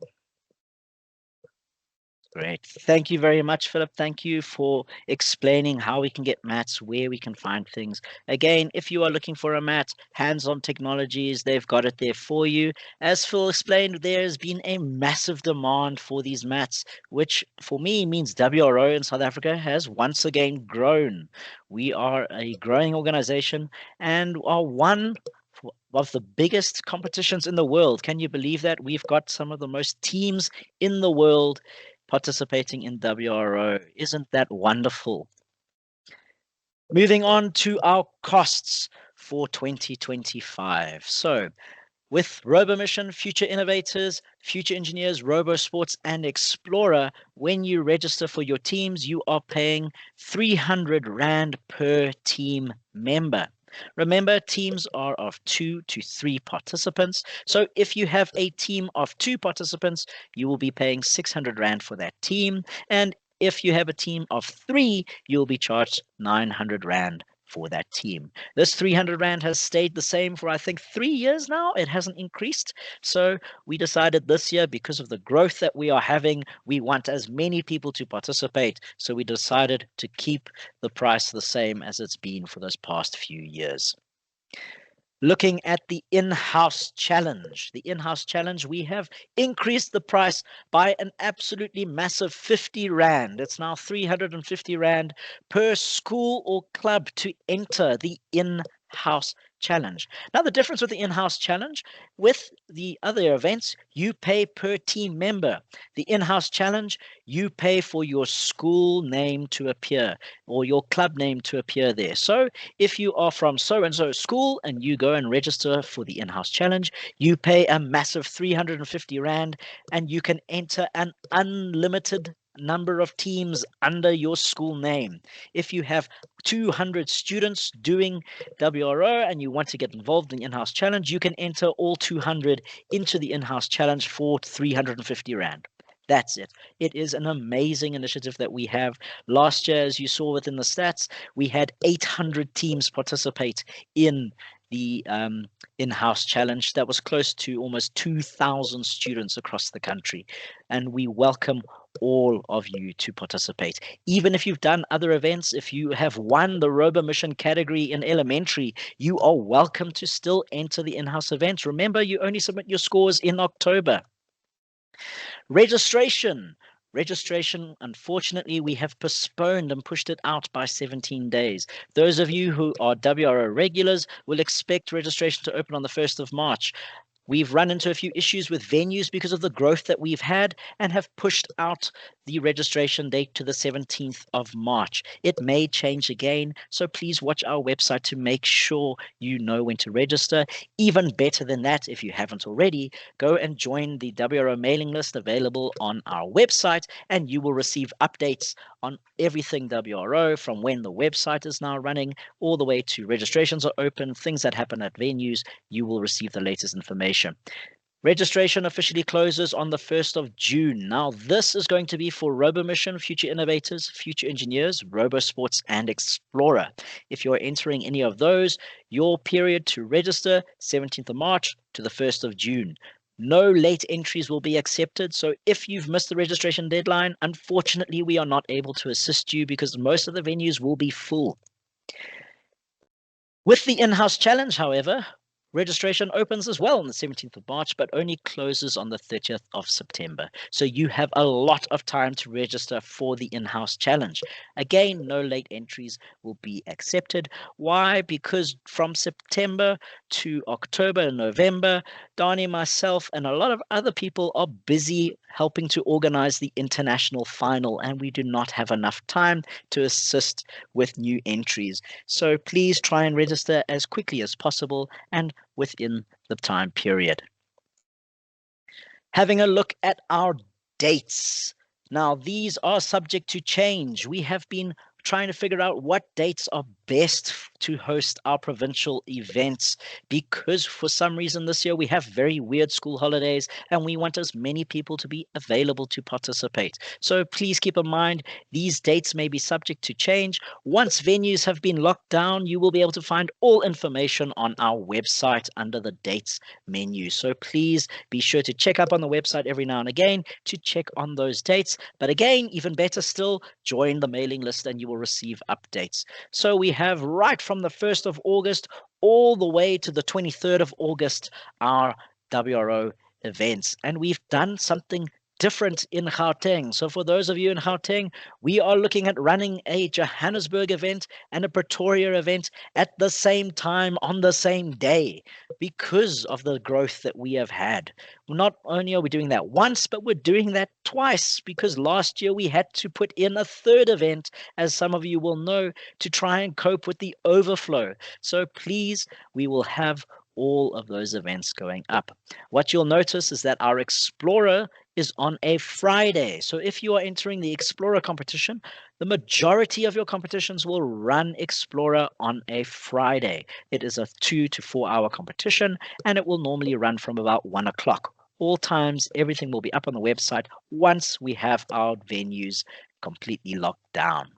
A: Great. Thank you very much, Philip. Thank you for explaining how we can get mats, where we can find things. Again, if you are looking for a mat, Hands-On Technologies, they've got it there for you. As Phil explained, there has been a massive demand for these mats, which for me means WRO in South Africa has once again grown. We are a growing organization and are one of the biggest competitions in the world. Can you believe that? We've got some of the most teams in the world participating in WRO. Isn't that wonderful? Moving on to our costs for 2025. So, with RoboMission, Future Innovators, Future Engineers, RoboSports, and Explorer, when you register for your teams, you are paying 300 Rand per team member. Remember, teams are of 2 to 3 participants. So if you have a team of 2 participants, you will be paying 600 Rand for that team. And if you have a team of 3, you'll be charged 900 Rand for that team. This 300 Rand has stayed the same for, I think, 3 years now. It hasn't increased. So we decided this year, because of the growth that we are having, we want as many people to participate. So we decided to keep the price the same as it's been for those past few years. Looking at the in-house challenge. The in-house challenge, we have increased the price by an absolutely massive 50 Rand. It's now 350 Rand per school or club to enter the in-house challenge. Now, the difference with the in-house challenge, with the other events, you pay per team member. The in-house challenge, you pay for your school name to appear or your club name to appear there. So if you are from so-and-so school and you go and register for the in-house challenge, you pay a massive 350 Rand and you can enter an unlimited number of teams under your school name. If you have 200 students doing WRO and you want to get involved in the in-house challenge, you can enter all 200 into the in-house challenge for 350 Rand. That's it. It is an amazing initiative that we have. Last year, as you saw within the stats, we had 800 teams participate in the in-house challenge. That was close to almost 2,000 students across the country. And we welcome all of you to participate. Even if you've done other events, if you have won the RoboMission category in elementary, you are welcome to still enter the in-house events. Remember, you only submit your scores in October. Registration, unfortunately, we have postponed and pushed it out by 17 days. Those of you who are WRO regulars will expect registration to open on the 1st of March. We've run into a few issues with venues because of the growth that we've had and have pushed out the registration date to the 17th of March. It may change again, so please watch our website to make sure you know when to register. Even better than that, if you haven't already, go and join the WRO mailing list available on our website, and you will receive updates on everything WRO, from when the website is now running all the way to registrations are open, things that happen at venues. You will receive the latest information. Registration officially closes on the 1st of June. Now, this is going to be for RoboMission, Future Innovators, Future Engineers, RoboSports, and Explorer. If you're entering any of those, your period to register, 17th of March to the 1st of June. No late entries will be accepted. So if you've missed the registration deadline, unfortunately, we are not able to assist you because most of the venues will be full. With the in-house challenge, however, registration opens as well on the 17th of March, but only closes on the 30th of September. So you have a lot of time to register for the in-house challenge. Again, no late entries will be accepted. Why? Because from September to October and November, Donnie, myself, and a lot of other people are busy helping to organize the international final, and we do not have enough time to assist with new entries. So please try and register as quickly as possible and within the time period. Having a look at our dates. Now, these are subject to change. We have been trying to figure out what dates are best to host our provincial events, because for some reason this year we have very weird school holidays and we want as many people to be available to participate. So please keep in mind these dates may be subject to change. Once venues have been locked down, you will be able to find all information on our website under the dates menu. So please be sure to check up on the website every now and again to check on those dates. But again, even better still, join the mailing list and you will receive updates. So we have right from the 1st of August all the way to the 23rd of August our WRO events, and we've done something different in Gauteng. So for those of you in Gauteng, we are looking at running a Johannesburg event and a Pretoria event at the same time on the same day because of the growth that we have had. Not only are we doing that once, but we're doing that twice because last year we had to put in a third event, as some of you will know, to try and cope with the overflow. So please, we will have all of those events going up. What you'll notice is that our Explorer is on a Friday. So if you are entering the Explorer competition, the majority of your competitions will run Explorer on a Friday. It is a 2 to 4 hour competition, and it will normally run from about 1 o'clock. All times, everything will be up on the website once we have our venues completely locked down.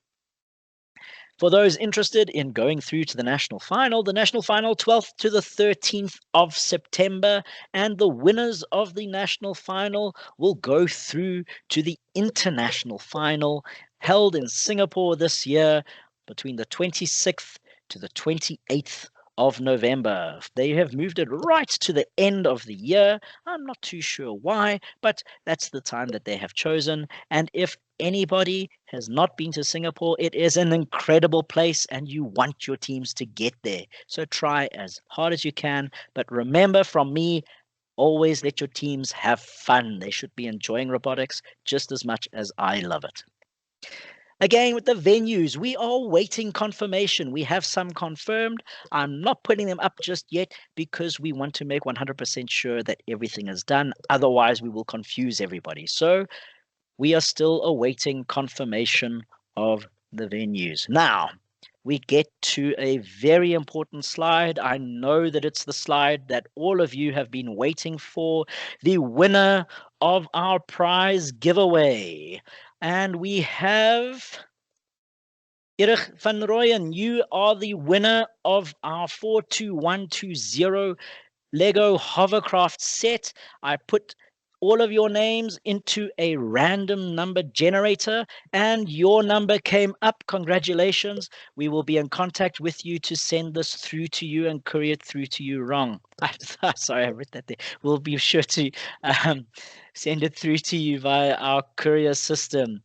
A: For those interested in going through to the national final 12th to the 13th of September, and the winners of the national final will go through to the international final held in Singapore this year between the 26th to the 28th of November. They have moved it right to the end of the year. I'm not too sure why, but that's the time that they have chosen. And if anybody has not been to Singapore, it is an incredible place and you want your teams to get there. So try as hard as you can. But remember from me, always let your teams have fun. They should be enjoying robotics just as much as I love it. Again, with the venues, we are waiting confirmation. We have some confirmed. I'm not putting them up just yet because we want to make 100% sure that everything is done. Otherwise, we will confuse everybody. So we are still awaiting confirmation of the venues. Now, we get to a very important slide. I know that it's the slide that all of you have been waiting for, the winner of our prize giveaway. And we have Erich van Rooyen. You are the winner of our 42120 Lego hovercraft set. I put all of your names into a random number generator and your number came up. Congratulations. We will be in contact with you to send this through to you and courier it through to you wrong. Sorry, I read that there. We'll be sure to send it through to you via our courier system.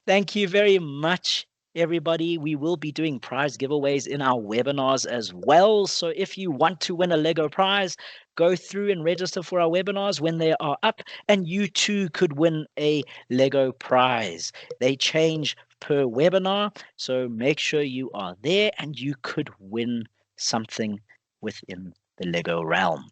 A: Thank you very much, everybody. We will be doing prize giveaways in our webinars as well. So if you want to win a Lego prize, go through and register for our webinars when they are up, and you too could win a Lego prize. They change per webinar, so make sure you are there and you could win something within the Lego realm.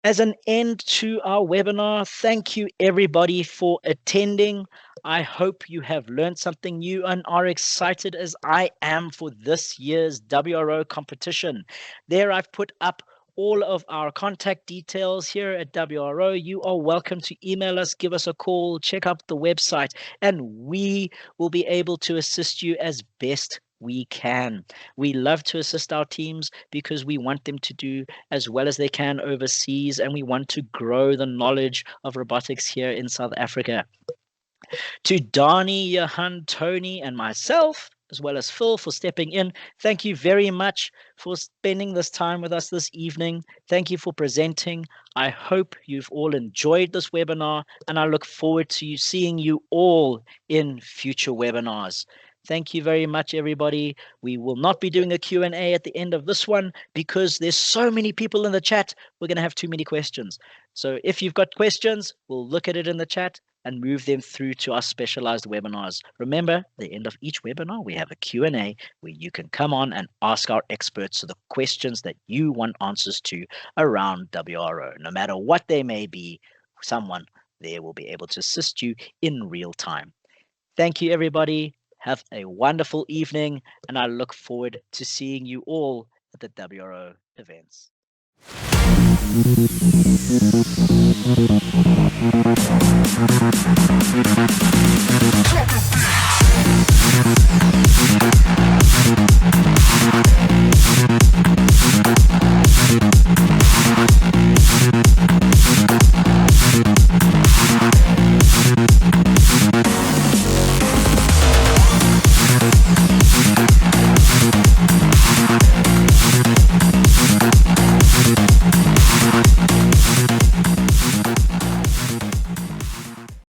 A: As an end to our webinar, thank you everybody for attending. I hope you have learned something new and are excited as I am for this year's WRO competition. There I've put up all of our contact details here at WRO. You are welcome to email us, give us a call, check out the website, and we will be able to assist you as best we can. We love to assist our teams because we want them to do as well as they can overseas, and we want to grow the knowledge of robotics here in South Africa. To Dani, Johan, Tony, and myself, as well as Phil, for stepping in, thank you very much for spending this time with us this evening. Thank you for presenting. I hope you've all enjoyed this webinar, and I look forward to seeing you all in future webinars. Thank you very much, everybody. We will not be doing a Q&A at the end of this one because there's so many people in the chat. We're going to have too many questions. So if you've got questions, we'll look at it in the chat and move them through to our specialized webinars. Remember, at the end of each webinar, we have a Q&A where you can come on and ask our experts the questions that you want answers to around WRO. No matter what they may be, someone there will be able to assist you in real time. Thank you, everybody. Have a wonderful evening, and I look forward to seeing you all at the WRO events. Drop the beat.